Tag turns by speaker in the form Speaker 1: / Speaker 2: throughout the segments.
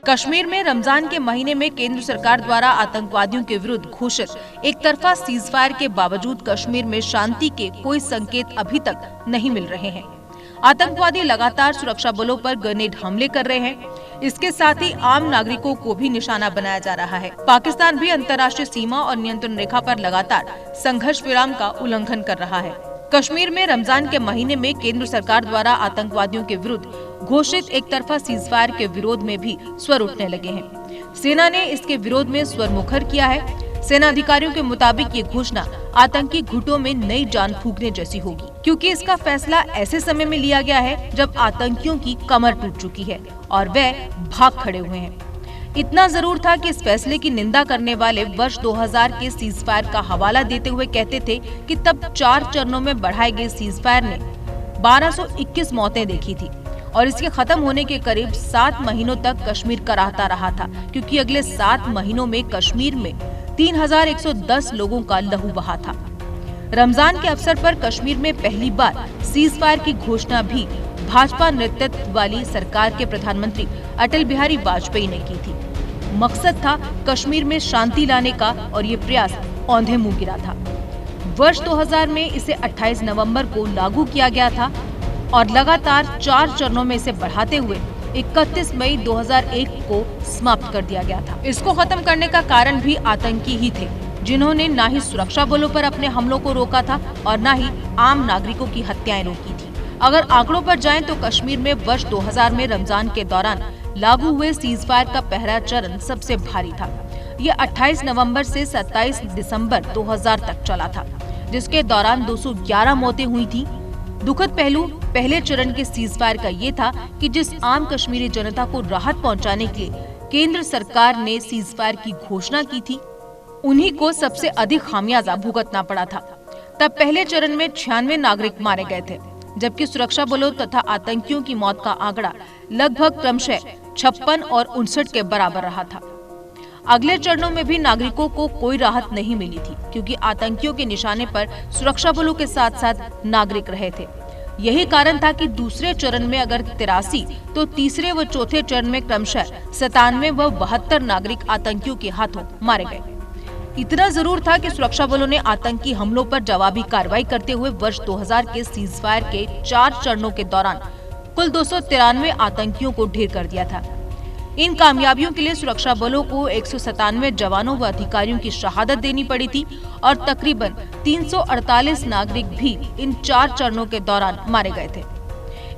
Speaker 1: कश्मीर में रमजान के महीने में केंद्र सरकार द्वारा आतंकवादियों के विरुद्ध घोषित एक तरफा सीजफायर के बावजूद कश्मीर में शांति के कोई संकेत अभी तक नहीं मिल रहे हैं। आतंकवादी लगातार सुरक्षा बलों पर ग्रेनेड हमले कर रहे हैं। इसके साथ ही आम नागरिकों को भी निशाना बनाया जा रहा है। पाकिस्तान भी अंतर्राष्ट्रीय सीमा और नियंत्रण रेखा पर लगातार संघर्ष विराम का उल्लंघन कर रहा है। कश्मीर में रमजान के महीने में केंद्र सरकार द्वारा आतंकवादियों के विरुद्ध घोषित एक तरफा सीजफायर के विरोध में भी स्वर उठने लगे हैं। सेना ने इसके विरोध में स्वर मुखर किया है। सेना अधिकारियों के मुताबिक ये घोषणा आतंकी गुटों में नई जान फूंकने जैसी होगी, क्योंकि इसका फैसला ऐसे समय में लिया गया है जब आतंकियों की कमर टूट चुकी है और वे भाग खड़े हुए हैं। इतना जरूर था कि इस फैसले की निंदा करने वाले वर्ष 2000 के सीजफायर का हवाला देते हुए कहते थे कि तब 4 चरणों में बढ़ाए गए सीजफायर ने 1221 मौतें देखी थी और इसके खत्म होने के करीब 7 महीनों तक कश्मीर कराहता रहा था, क्योंकि अगले 7 महीनों में कश्मीर में 3110 लोगों का लहू बहा था। रमजान के अवसर पर कश्मीर में पहली बार सीजफायर की घोषणा भी भाजपा नेतृत्व वाली सरकार के प्रधानमंत्री अटल बिहारी वाजपेयी ने की थी। मकसद था कश्मीर में शांति लाने का और ये प्रयास औंधे मुंह गिरा था। वर्ष 2000 में इसे 28 नवंबर को लागू किया गया था और लगातार 4 चरणों में इसे बढ़ाते हुए 31 मई 2001 को समाप्त कर दिया गया था। इसको खत्म करने का कारण भी आतंकी ही थे, जिन्होंने न ही सुरक्षा बलों पर अपने हमलों को रोका था और न ही आम नागरिकों की हत्याएं रोकी थी। अगर आंकड़ों पर जाएं तो कश्मीर में वर्ष 2000 में रमजान के दौरान लागू हुए सीजफायर का पहला चरण सबसे भारी था। ये 28 नवंबर से 27 दिसंबर 2000 तक चला था, जिसके दौरान 211 मौतें हुई थी। दुखद पहलू पहले चरण के सीजफायर का ये था कि जिस आम कश्मीरी जनता को राहत पहुंचाने के लिए केंद्र सरकार ने सीजफायर की घोषणा की थी, उन्हीं को सबसे अधिक खामियाजा भुगतना पड़ा था। तब पहले चरण में 96 नागरिक मारे गए थे, जबकि सुरक्षा बलों तथा आतंकियों की मौत का आंकड़ा लगभग क्रमशः 56 और 59 के बराबर रहा था। अगले चरणों में भी नागरिकों को कोई राहत नहीं मिली थी, क्योंकि आतंकियों के निशाने पर सुरक्षा बलों के साथ साथ नागरिक रहे थे। यही कारण था कि दूसरे चरण में अगर 83 तो तीसरे व चौथे चरण में क्रमशः 97 व 72 नागरिक आतंकियों के हाथों मारे गए। इतना जरूर था कि सुरक्षा बलों ने आतंकी हमलों पर जवाबी कार्रवाई करते हुए वर्ष 2000 के सीजफायर के 4 चरणों के दौरान कुल 293 आतंकियों को ढेर कर दिया था। इन कामयाबियों के लिए सुरक्षा बलों को 197 जवानों व अधिकारियों की शहादत देनी पड़ी थी और तकरीबन 348 नागरिक भी इन 4 चरणों के दौरान मारे गए थे।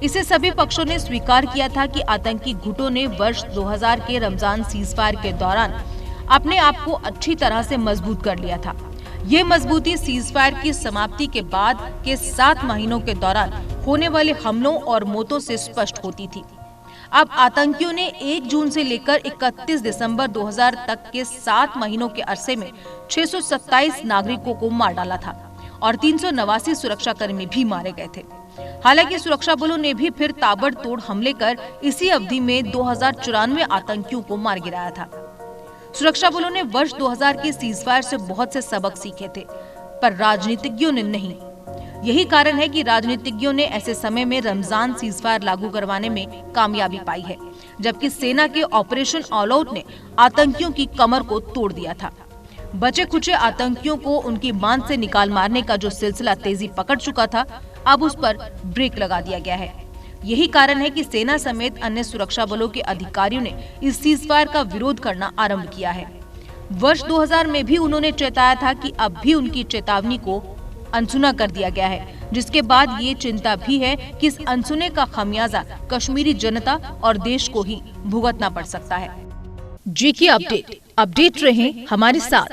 Speaker 1: इसे सभी पक्षों ने स्वीकार किया था कि आतंकी गुटों ने वर्ष 2000 के रमजान सीजफायर के दौरान अपने आप को अच्छी तरह से मजबूत कर लिया था। ये मजबूती सीजफायर की समाप्ति के बाद के 7 महीनों के दौरान होने वाले हमलों और मौतों से स्पष्ट होती थी। अब आतंकियों ने 1 जून से लेकर 31 दिसंबर 2000 तक के 7 महीनों के अरसे में 627 नागरिकों को मार डाला था और 389 सुरक्षा कर्मी भी मारे गए थे। हालांकि सुरक्षा बलों ने भी फिर ताबड़तोड़ हमले कर इसी अवधि में 2094 आतंकियों को मार गिराया था। सुरक्षा बलों ने वर्ष 2000 के सीजफायर से बहुत से सबक सीखे थे, पर राजनीतिज्ञों ने नहीं। यही कारण है कि राजनीतिज्ञों ने ऐसे समय में रमजान सीजफायर लागू करवाने में कामयाबी पाई है, जबकि सेना के ऑपरेशन ऑल आउट ने आतंकियों की कमर को तोड़ दिया था। बचे खुचे आतंकियों को उनकी बांध से निकाल मारने का जो सिलसिला तेजी पकड़ चुका था, अब उस पर ब्रेक लगा दिया गया है। यही कारण है कि सेना समेत अन्य सुरक्षा बलों के अधिकारियों ने इस सीजफायर का विरोध करना आरंभ किया है। वर्ष 2000 में भी उन्होंने चेताया था कि अब भी उनकी चेतावनी को अनसुना कर दिया गया है, जिसके बाद ये चिंता भी है कि इस अनसुने का खामियाजा कश्मीरी जनता और देश को ही भुगतना पड़ सकता है।
Speaker 2: जेके अपडेट रहें हमारे साथ।